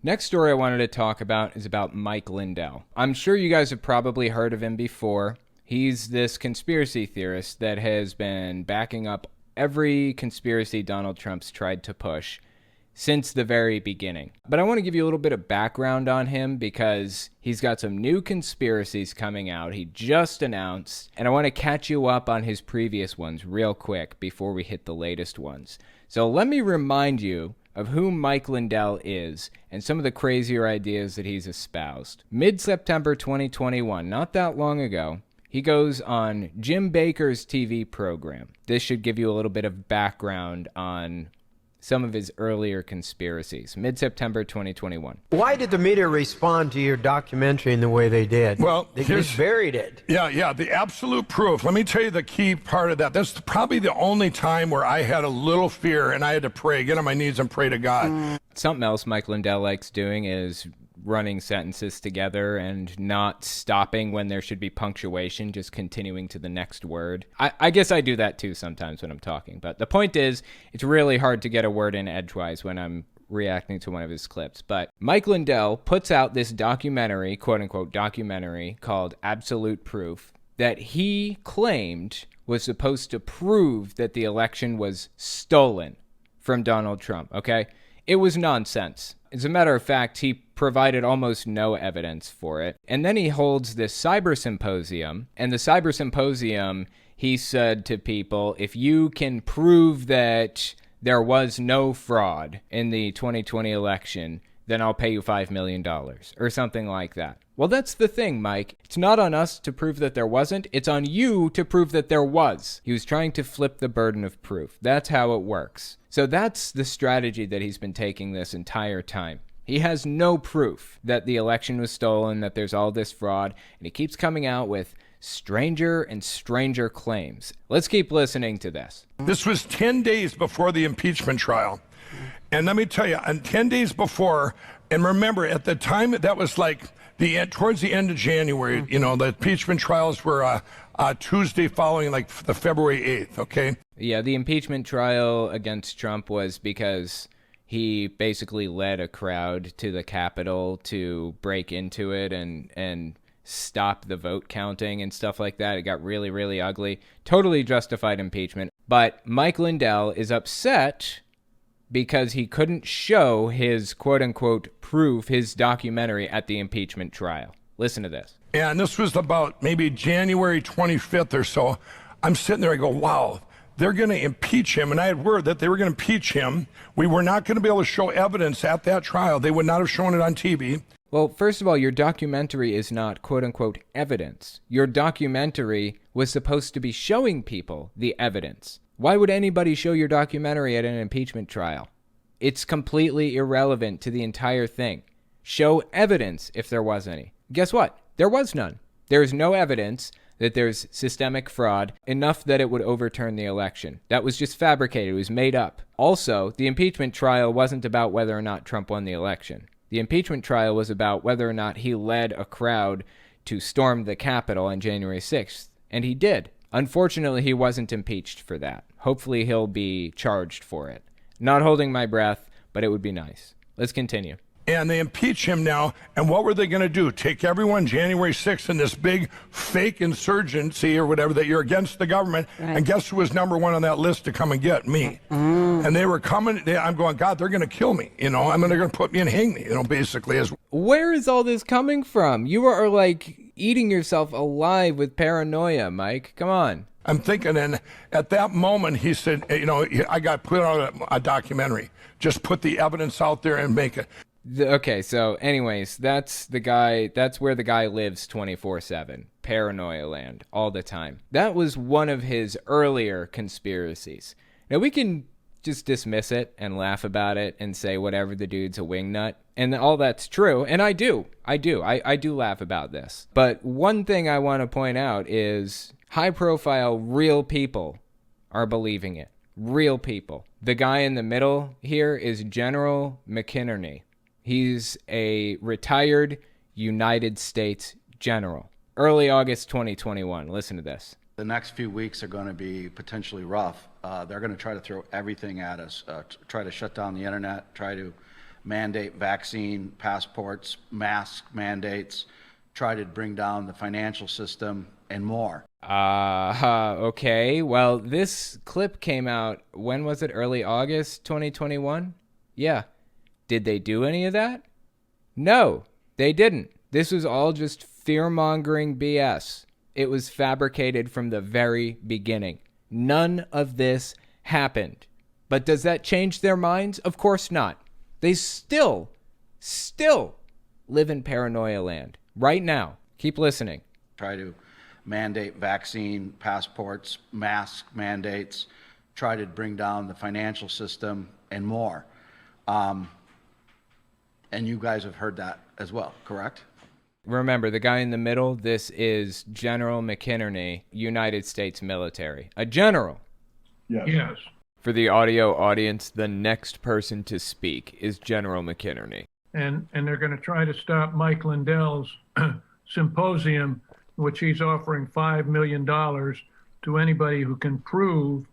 Next story I wanted to talk about is about Mike Lindell. I'm sure you guys have probably heard of him before. He's this conspiracy theorist that has been backing up every conspiracy Donald Trump's tried to push since the very beginning. But I want to give you a little bit of background on him because he's got some new conspiracies coming out. He just announced, and I want to catch you up on his previous ones real quick before we hit the latest ones. So let me remind you of who Mike Lindell is and some of the crazier ideas that he's espoused. Mid-September 2021, not that long ago, he goes on Jim Bakker's TV program. This should give you a little bit of background on some of his earlier conspiracies. Mid-September 2021. Why did the media respond to your documentary in the way they did? Well, they just buried it. Yeah, the absolute proof. Let me tell you the key part of that. That's probably the only time where I had a little fear and I had to pray, get on my knees and pray to God. Something else Mike Lindell likes doing is running sentences together and not stopping when there should be punctuation, just continuing to the next word. I guess I do that too sometimes when I'm talking, but the point is it's really hard to get a word in edgewise when I'm reacting to one of his clips. But Mike Lindell puts out this documentary, quote unquote documentary, called Absolute Proof, that he claimed was supposed to prove that the election was stolen from Donald Trump, okay? It was nonsense. As a matter of fact, he provided almost no evidence for it. And then he holds this Cyber Symposium. And the Cyber Symposium, he said to people, if you can prove that there was no fraud in the 2020 election, then I'll pay you $5 million or something like that. Well, that's the thing, Mike. It's not on us to prove that there wasn't. It's on you to prove that there was. He was trying to flip the burden of proof. That's how it works. So that's the strategy that he's been taking this entire time. He has no proof that the election was stolen, that there's all this fraud, and he keeps coming out with stranger and stranger claims. Let's keep listening to this. This was 10 days before the impeachment trial. And let me tell you, and 10 days before, and remember, at the time, that was like towards the end of January, you know, the impeachment trials were Tuesday following like the February 8th, okay? Yeah, the impeachment trial against Trump was because he basically led a crowd to the Capitol to break into it and stop the vote counting and stuff like that. It got really, really ugly. Totally justified impeachment. But Mike Lindell is upset because he couldn't show his quote-unquote proof, his documentary at the impeachment trial. Listen to this. And this was about maybe January 25th or so. I'm sitting there, I go, wow, they're going to impeach him. And I had word that they were going to impeach him. We were not going to be able to show evidence at that trial. They would not have shown it on TV. Well, first of all, your documentary is not quote-unquote evidence. Your documentary was supposed to be showing people the evidence. Why would anybody show your documentary at an impeachment trial? It's completely irrelevant to the entire thing. Show evidence if there was any. Guess what? There was none. There is no evidence that there's systemic fraud enough that it would overturn the election. That was just fabricated. It was made up. Also, the impeachment trial wasn't about whether or not Trump won the election. The impeachment trial was about whether or not he led a crowd to storm the Capitol on January 6th. And he did. Unfortunately, he wasn't impeached for that. Hopefully, he'll be charged for it. Not holding my breath, but it would be nice. Let's continue. And they impeach him now. And what were they going to do? Take everyone January 6th in this big fake insurgency or whatever that you're against the government. Right. And guess who was number one on that list to come and get me? And they were coming. I'm going, God, they're going to kill me. You know, they're going to put me and hang me, you know, basically. Where is all this coming from? You are like eating yourself alive with paranoia, Mike. Come on. I'm thinking, and at that moment, he said, you know, I got put on a documentary. Just put the evidence out there and make it. Okay, so anyways, that's where the guy lives 24/7. Paranoia land, all the time. That was one of his earlier conspiracies. Now, we can just dismiss it and laugh about it and say whatever, the dude's a wingnut. And all that's true, and I do laugh about this. But one thing I want to point out is high-profile, real people are believing it. Real people. The guy in the middle here is General McInerney. He's a retired United States general. Early August 2021. Listen to this. The next few weeks are going to be potentially rough. They're going to try to throw everything at us, try to shut down the internet, try to mandate vaccine passports, mask mandates, try to bring down the financial system, and more. Okay. Well, this clip came out, when was it? Early August 2021? Yeah. Did they do any of that? No, they didn't. This was all just fear-mongering BS. It was fabricated from the very beginning. None of this happened. But does that change their minds? Of course not. They still live in paranoia land right now. Keep listening. Try to mandate vaccine passports, mask mandates, try to bring down the financial system, and more. And you guys have heard that as well, correct? Remember, the guy in the middle, this is General McInerney, United States military. A general. Yes. For the audio audience, the next person to speak is General McInerney. And they're going to try to stop Mike Lindell's symposium, which he's offering $5 million to anybody who can prove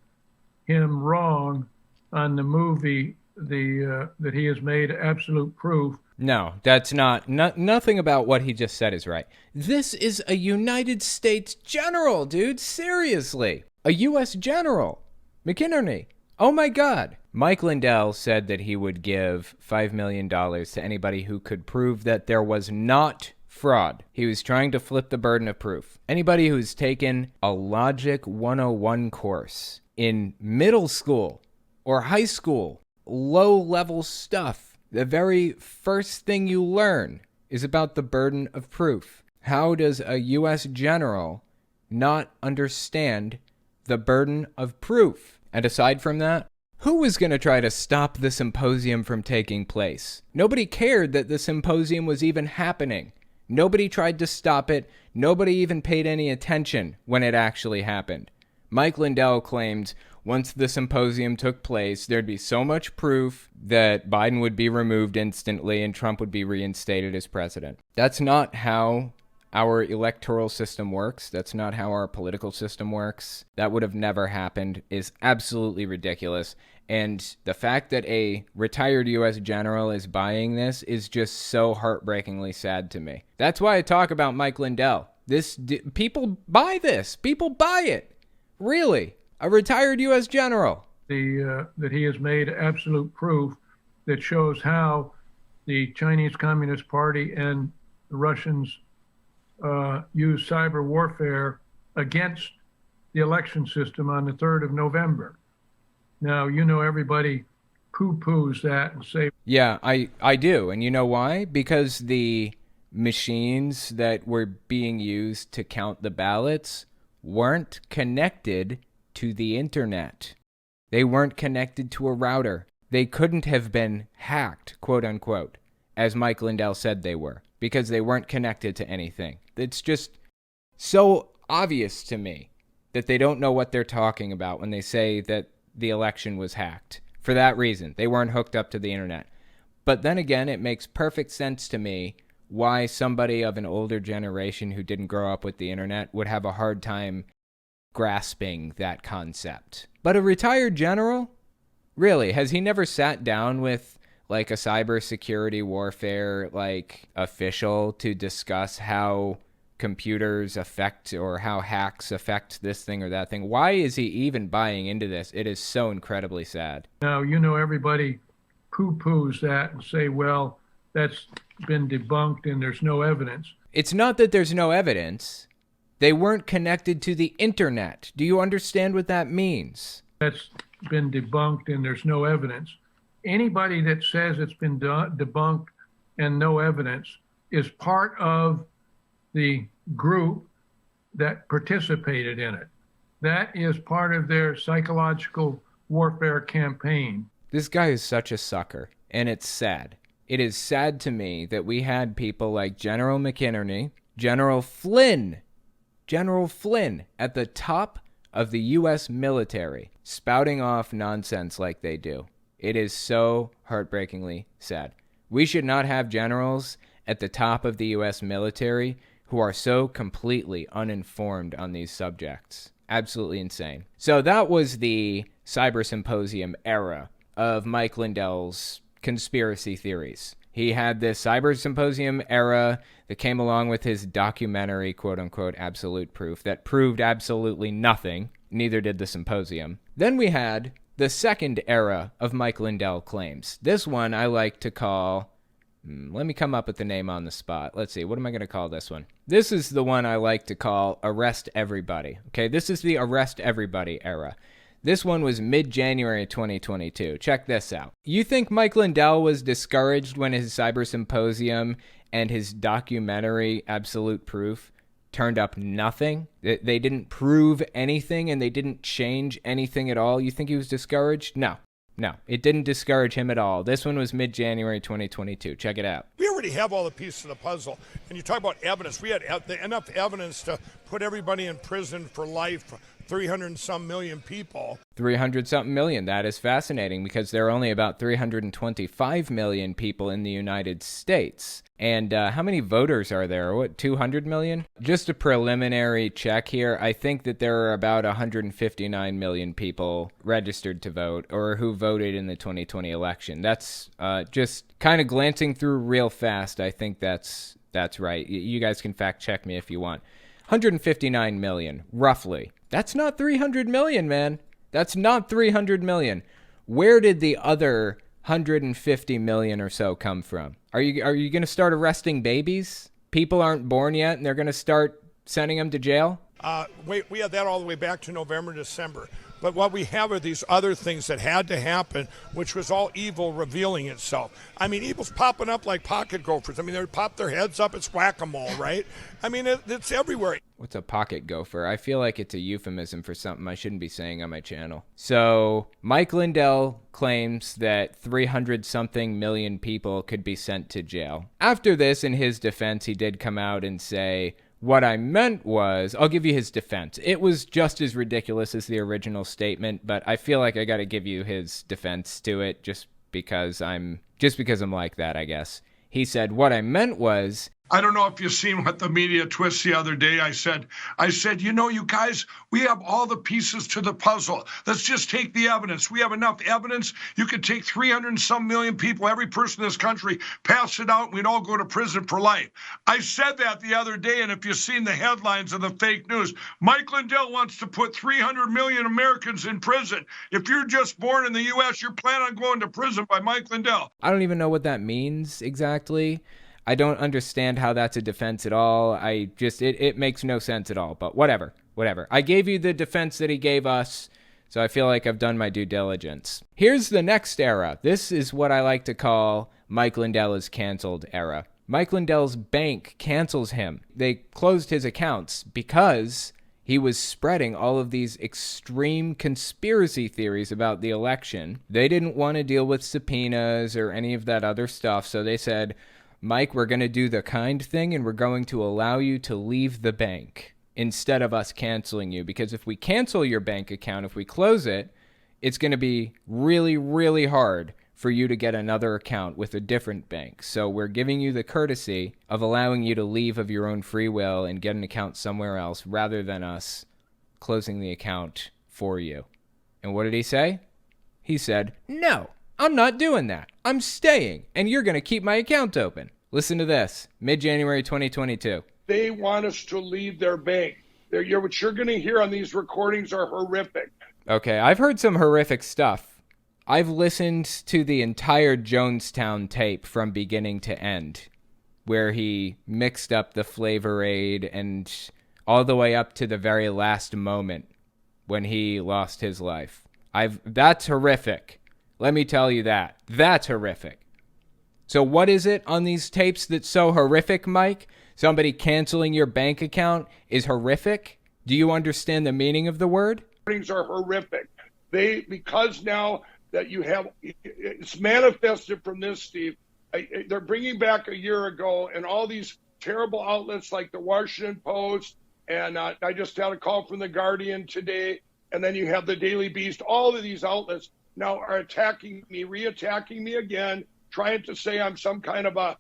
him wrong on the movie that he has made absolute proof. No, that's nothing about what he just said is right. This is a United States general, dude. Seriously. A U.S. general. McInerney. Oh my God. Mike Lindell said that he would give $5 million to anybody who could prove that there was not fraud. He was trying to flip the burden of proof. Anybody who's taken a Logic 101 course in middle school or high school, low-level stuff, the very first thing you learn is about the burden of proof. How does a U.S. general not understand the burden of proof? And aside from that, who was going to try to stop the symposium from taking place? Nobody cared that the symposium was even happening. Nobody tried to stop it. Nobody even paid any attention when it actually happened. Mike Lindell claimed once the symposium took place, there'd be so much proof that Biden would be removed instantly and Trump would be reinstated as president. That's not how our electoral system works. That's not how our political system works. That would have never happened. Is absolutely ridiculous. And the fact that a retired U.S. general is buying this is just so heartbreakingly sad to me. That's why I talk about Mike Lindell. People buy this. People buy it. Really. A retired U.S. general. That he has made absolute proof that shows how the Chinese Communist Party and the Russians use cyber warfare against the election system on the 3rd of November. Now, everybody poo-poos that and say... Yeah, I do. And you know why? Because the machines that were being used to count the ballots weren't connected to the internet. They weren't connected to a router. They couldn't have been hacked, quote unquote, as Mike Lindell said they were, because they weren't connected to anything. It's just so obvious to me that they don't know what they're talking about when they say that the election was hacked. For that reason, they weren't hooked up to the internet. But then again, it makes perfect sense to me why somebody of an older generation who didn't grow up with the internet would have a hard time grasping that concept. But a retired general? Really, has he never sat down with like a cybersecurity warfare official to discuss how computers affect or how hacks affect this thing or that thing? Why is he even buying into this? It is so incredibly sad. Now, everybody poo-poos that and say, well, that's been debunked and there's no evidence. It's not that there's no evidence. They weren't connected to the internet. Do you understand what that means? That's been debunked and there's no evidence. Anybody that says it's been debunked and no evidence is part of the group that participated in it. That is part of their psychological warfare campaign. This guy is such a sucker, and it's sad. It is sad to me that we had people like General McInerney, General Flynn at the top of the U.S. military, spouting off nonsense like they do. It is so heartbreakingly sad. We should not have generals at the top of the U.S. military who are so completely uninformed on these subjects. Absolutely insane. So that was the Cyber Symposium era of Mike Lindell's conspiracy theories. He had this Cyber Symposium era that came along with his documentary, quote-unquote, absolute proof, that proved absolutely nothing. Neither did the symposium. Then we had the second era of Mike Lindell claims. This one I like to call... let me come up with the name on the spot. Let's see. What am I going to call this one? This is the one I like to call Arrest Everybody. Okay, this is the Arrest Everybody era. This one was mid-January 2022. Check this out. You think Mike Lindell was discouraged when his Cyber Symposium and his documentary, Absolute Proof, turned up nothing? They didn't prove anything and they didn't change anything at all? You think he was discouraged? No, it didn't discourage him at all. This one was mid-January 2022. Check it out. We already have all the pieces of the puzzle. And you talk about evidence. We had enough evidence to put everybody in prison for life, 300 and some million people. 300 something million. That is fascinating because there are only about 325 million people in the United States. And how many voters are there? What, 200 million? Just a preliminary check here. I think that there are about 159 million people registered to vote or who voted in the 2020 election. That's just kind of glancing through real fast. I think that's right. You guys can fact check me if you want. 159 million, roughly. That's not 300 million, man. That's not 300 million. Where did the other 150 million or so come from? Are you going to start arresting babies? People aren't born yet and they're going to start sending them to jail? We had that all the way back to November, December. But what we have are these other things that had to happen, which was all evil revealing itself. I mean, evil's popping up like pocket gophers. I mean, they pop their heads up. It's whack-a-mole, right? I mean, it's everywhere. What's a pocket gopher? I feel like it's a euphemism for something I shouldn't be saying on my channel. So Mike Lindell claims that 300-something million people could be sent to jail. After this, in his defense, he did come out and say, what I meant was, I'll give you his defense. It was just as ridiculous as the original statement, but I feel like I got to give you his defense to it just because I'm like that, I guess. He said, what I meant was, I don't know if you've seen what the media twist the other day. I said, you know, you guys, we have all the pieces to the puzzle. Let's just take the evidence. We have enough evidence. You could take 300 and some million people, every person in this country, pass it out, and we'd all go to prison for life. I said that the other day, and if you've seen the headlines of the fake news, Mike Lindell wants to put 300 million Americans in prison. If you're just born in the U.S., you're planning on going to prison by Mike Lindell. I don't even know what that means exactly. I don't understand how that's a defense at all. It makes no sense at all, but whatever. I gave you the defense that he gave us, so I feel like I've done my due diligence. Here's the next era. This is what I like to call Mike Lindell is canceled era. Mike Lindell's bank cancels him. They closed his accounts because he was spreading all of these extreme conspiracy theories about the election. They didn't want to deal with subpoenas or any of that other stuff, so they said, Mike, we're going to do the kind thing and we're going to allow you to leave the bank instead of us canceling you. Because if we cancel your bank account, if we close it, it's going to be really, really hard for you to get another account with a different bank. So we're giving you the courtesy of allowing you to leave of your own free will and get an account somewhere else rather than us closing the account for you. And what did he say? He said, no, I'm not doing that. I'm staying, and you're going to keep my account open. Listen to this, mid-January 2022. They want us to leave their bank. What you're going to hear on these recordings are horrific. Okay, I've heard some horrific stuff. I've listened to the entire Jonestown tape from beginning to end, where he mixed up the Flavor Aid and all the way up to the very last moment when he lost his life. That's horrific. Let me tell you that. That's horrific. So what is it on these tapes that's so horrific, Mike? Somebody canceling your bank account is horrific? Do you understand the meaning of the word? Things are horrific. Because now that you have, it's manifested from this, Steve. They're bringing back a year ago, and all these terrible outlets like the Washington Post, and I just had a call from the Guardian today, and then you have the Daily Beast. All of these outlets now are attacking me, re-attacking me again, trying to say I'm some kind of a,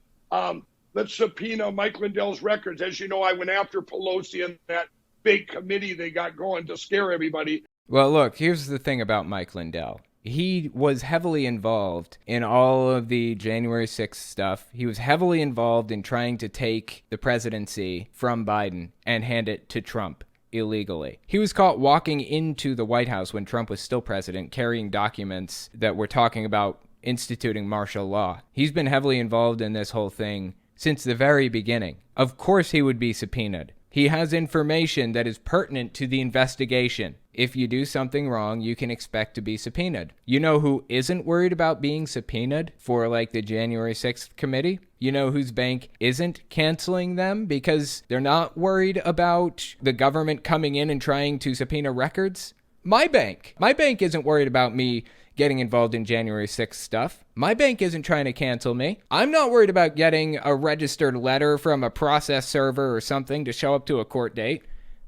let's subpoena Mike Lindell's records. As you know, I went after Pelosi and that big committee they got going to scare everybody. Well, look, here's the thing about Mike Lindell. He was heavily involved in all of the January 6th stuff. He was heavily involved in trying to take the presidency from Biden and hand it to Trump illegally. He was caught walking into the White House when Trump was still president, carrying documents that were talking about instituting martial law. He's been heavily involved in this whole thing since the very beginning. Of course he would be subpoenaed. He has information that is pertinent to the investigation. If you do something wrong, you can expect to be subpoenaed. You know who isn't worried about being subpoenaed for like the January 6th committee? You know whose bank isn't canceling them because they're not worried about the government coming in and trying to subpoena records? My bank. My bank isn't worried about me getting involved in January 6th stuff. My bank isn't trying to cancel me. I'm not worried about getting a registered letter from a process server or something to show up to a court date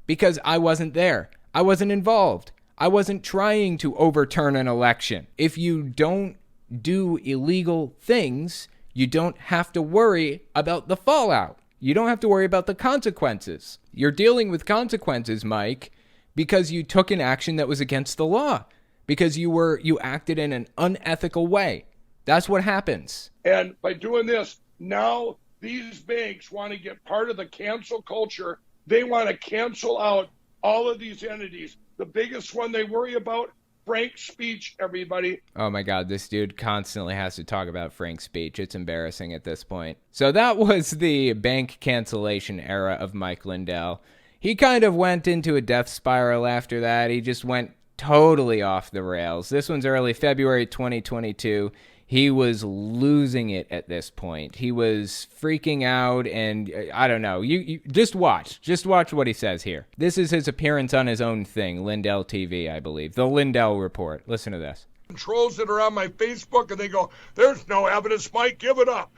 because I wasn't there. I wasn't involved. I wasn't trying to overturn an election. If you don't do illegal things, you don't have to worry about the fallout. You don't have to worry about the consequences. You're dealing with consequences, Mike, because you took an action that was against the law. Because you acted in an unethical way. That's what happens. And by doing this, now these banks want to get part of the cancel culture. They want to cancel out all of these entities. The biggest one they worry about, frank speech, everybody. Oh my God, this dude constantly has to talk about frank speech. It's embarrassing at this point. So that was the bank cancellation era of Mike Lindell. He kind of went into a death spiral after that. He just went totally off the rails. This one's early February 2022. He was losing it at this point. He was freaking out, and I don't know. You just watch what he says here. This is his appearance on his own thing, Lindell TV, I believe. The Lindell Report. Listen to this. Trolls that are on my Facebook, and they go, "There's no evidence, Mike. Give it up."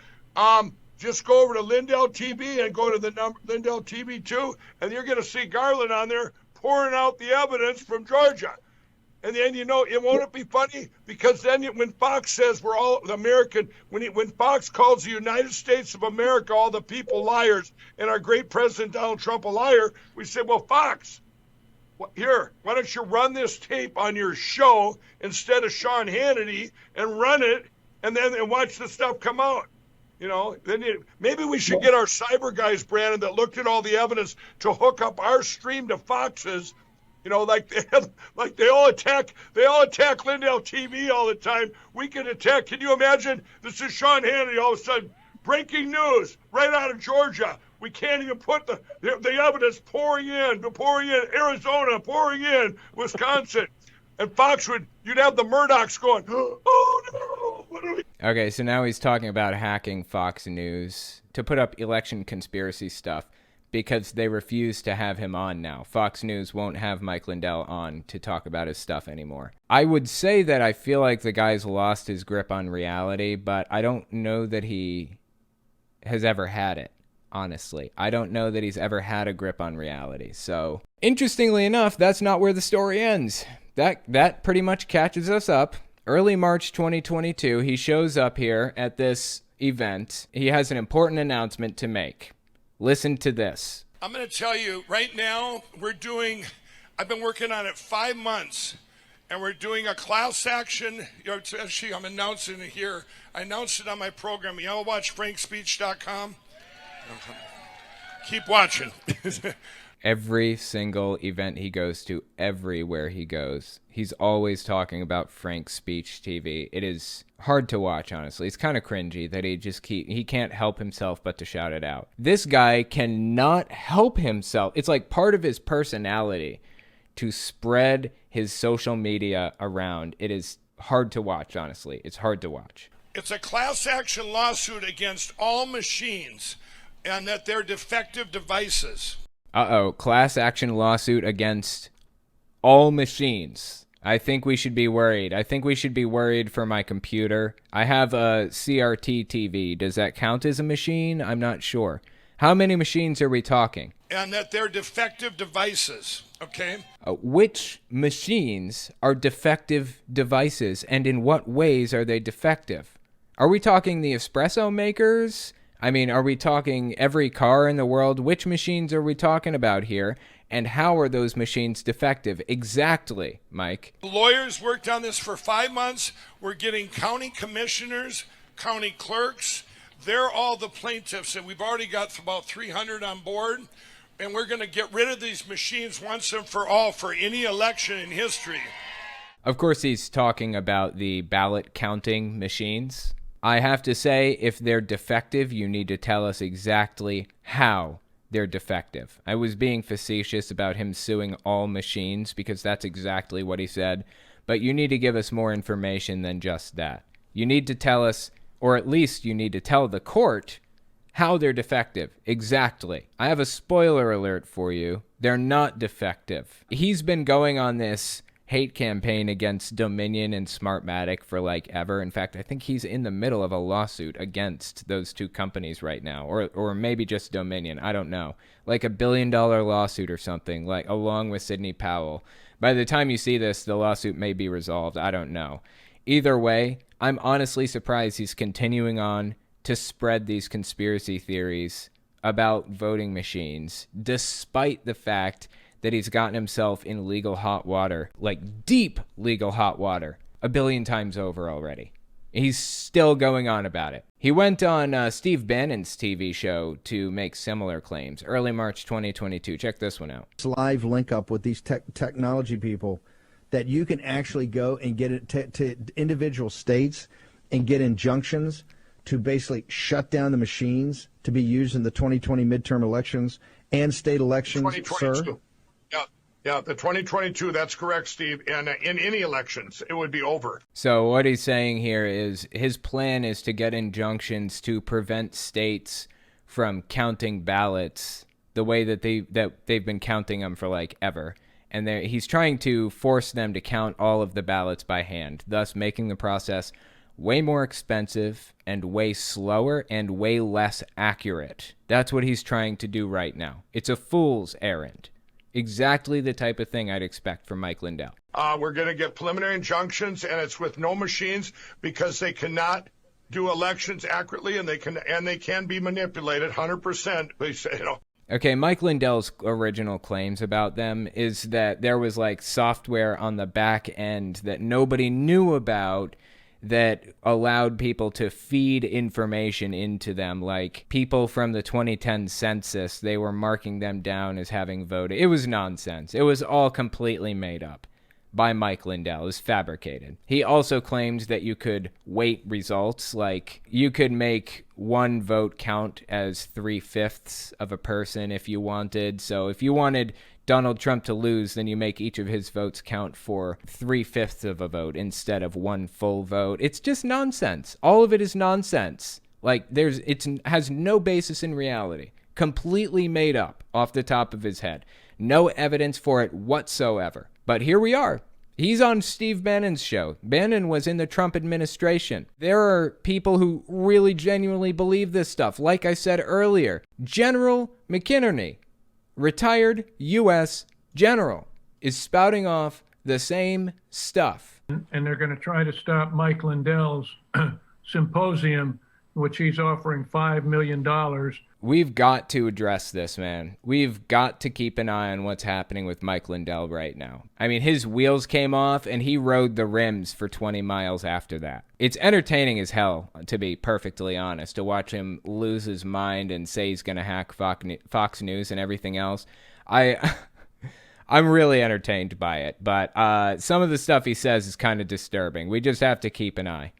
Just go over to Lindell TV and go to the Lindell TV 2, and you're going to see Garland on there pouring out the evidence from Georgia. And then, you know, it won't be funny because then when Fox says we're all American, when Fox calls the United States of America, all the people liars, and our great president Donald Trump a liar, we say, well, Fox, here, why don't you run this tape on your show instead of Sean Hannity and run it and watch the stuff come out. You know, then maybe we should get our cyber guys, Brandon, that looked at all the evidence to hook up our stream to Fox's. You know, like they all attack Lindell TV all the time. We can attack. Can you imagine? This is Sean Hannity. All of a sudden, breaking news right out of Georgia. We can't even put the evidence pouring in Arizona, pouring in Wisconsin, and Fox you'd have the Murdochs going, oh no, what are we? Okay, so now he's talking about hacking Fox News to put up election conspiracy stuff. Because they refuse to have him on now. Fox News won't have Mike Lindell on to talk about his stuff anymore. I would say that I feel like the guy's lost his grip on reality, but I don't know that he has ever had it, honestly. I don't know that he's ever had a grip on reality. So, interestingly enough, that's not where the story ends. That pretty much catches us up. Early March 2022, he shows up here at this event. He has an important announcement to make. Listen to this. I'm going to tell you right now, I've been working on it 5 months, and we're doing a class action. Actually, I'm announcing it here. I announced it on my program. Y'all watch frankspeech.com. Keep watching. Every single event he goes to, everywhere he goes, he's always talking about Frank Speech TV. It is hard to watch, honestly. It's kind of cringy that he can't help himself but to shout it out. This guy cannot help himself. It's like part of his personality to spread his social media around. It is hard to watch, honestly. It's hard to watch. It's a class action lawsuit against all machines and that they're defective devices. Class action lawsuit against all machines. I think we should be worried. I think we should be worried for my computer. I have a CRT TV. Does that count as a machine? I'm not sure. How many machines are we talking? And that they're defective devices, okay? Which machines are defective devices, and in what ways are they defective? Are we talking the espresso makers? I mean, are we talking every car in the world? Which machines are we talking about here? And how are those machines defective? Exactly, Mike. Lawyers worked on this for 5 months. We're getting county commissioners, county clerks. They're all the plaintiffs, and we've already got about 300 on board. And we're going to get rid of these machines once and for all for any election in history. Of course, he's talking about the ballot counting machines. I have to say, if they're defective, you need to tell us exactly how they're defective. I was being facetious about him suing all machines because that's exactly what he said, but you need to give us more information than just that. You need to tell us, or at least you need to tell the court, how they're defective. Exactly. I have a spoiler alert for you. They're not defective. He's been going on this hate campaign against Dominion and Smartmatic for like ever. In fact, I think he's in the middle of a lawsuit against those two companies right now, or maybe just Dominion. I don't know. Like $1 billion lawsuit or something, like along with Sidney Powell. By the time you see this, the lawsuit may be resolved. I don't know. Either way, I'm honestly surprised he's continuing on to spread these conspiracy theories about voting machines, despite the fact that he's gotten himself in legal hot water, like deep legal hot water, 1 billion times over already. He's still going on about it. He went on Steve Bannon's TV show to make similar claims, early March 2022. Check this one out. Live link up with these technology people that you can actually go and get it to individual states and get injunctions to basically shut down the machines to be used in the 2020 midterm elections and state elections, 2022. sir? Yeah, the 2022, that's correct, Steve. And in any elections, it would be over. So what he's saying here is his plan is to get injunctions to prevent states from counting ballots the way that they've been counting them for like ever. And he's trying to force them to count all of the ballots by hand, thus making the process way more expensive and way slower and way less accurate. That's what he's trying to do right now. It's a fool's errand. Exactly the type of thing I'd expect from Mike Lindell. We're going to get preliminary injunctions, and it's with no machines because they cannot do elections accurately, and they can be manipulated 100%. Okay, Mike Lindell's original claims about them is that there was like software on the back end that nobody knew about that allowed people to feed information into them, like people from the 2010 census. They were marking them down as having voted. It was nonsense. It was all completely made up by Mike Lindell. It was fabricated. He also claimed that you could weight results, like you could make one vote count as 3/5 of a person if you wanted. So if you wanted Donald Trump to lose, then you make each of his votes count for 3/5 of a vote instead of one full vote. It's just nonsense. All of it is nonsense. Like it has no basis in reality. Completely made up off the top of his head. No evidence for it whatsoever. But here we are. He's on Steve Bannon's show. Bannon was in the Trump administration. There are people who really genuinely believe this stuff. Like I said earlier, General McInerney, retired U.S. general, is spouting off the same stuff. And they're going to try to stop Mike Lindell's symposium, which he's offering $5 million. We've got to address this, man. We've got to keep an eye on what's happening with Mike Lindell right now. I mean, his wheels came off and he rode the rims for 20 miles after that. It's entertaining as hell, to be perfectly honest, to watch him lose his mind and say he's going to hack Fox News and everything else. I'm really entertained by it, but some of the stuff he says is kind of disturbing. We just have to keep an eye.